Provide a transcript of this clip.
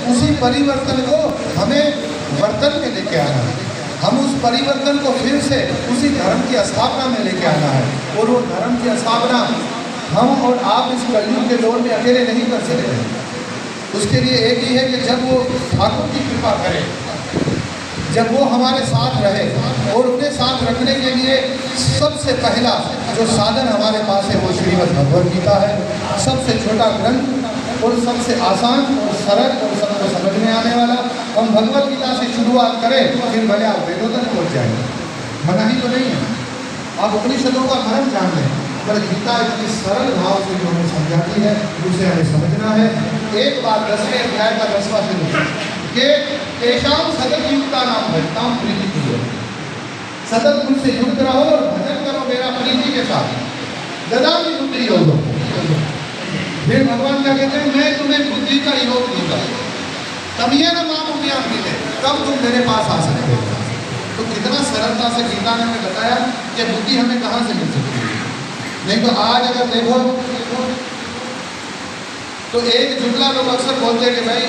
उसी परिवर्तन को हमें वर्तन में लेके आना है। हम उस परिवर्तन को फिर से उसी धर्म की स्थापना में लेके आना है। और वो धर्म की स्थापना हम और आप इस कलयुग के दौर में अकेले नहीं कर सकते। उसके लिए एक ही है कि जब वो ठाकुर की कृपा करे, जब वो हमारे साथ रहे, और अपने साथ रखने के लिए सबसे पहला जो साधन हमारे पास है वो श्रीमद् भगवद गीता है। सबसे छोटा ग्रंथ और सबसे आसान और सरल और सबको समझ में आने वाला। हम भगवद गीता से शुरुआत करें, फिर भले आप वेदों तक पहुँच जाएंगे, मना ही तो नहीं है। आप उपनिषदों का मर्म जान लें, पर गीता इतनी सरल भाव से जो हमें समझाती है उसे हमें समझना है। एक बात 10वें अध्याय का 10वां श्लोक कि तेषाम सतत युक्ता नाम भजताम प्रीति की, सतत मुझसे युक्त रहो और भजन करो मेरा प्रीति के साथ। ददामि बुद्धि योगो, फिर भगवान क्या कहते हैं, मैं तुम्हें बुद्धि का योग दूंगा, तब ये ना माम उपयाम मिले, तब तुम मेरे पास आ सकते हो। तो कितना सरलता से गीता ने हमें बताया कि बुद्धि हमें कहाँ से मिल सकती है। नहीं तो आज अगर देखो तो एक जुमला लोग अक्सर बोलते हैं कि भाई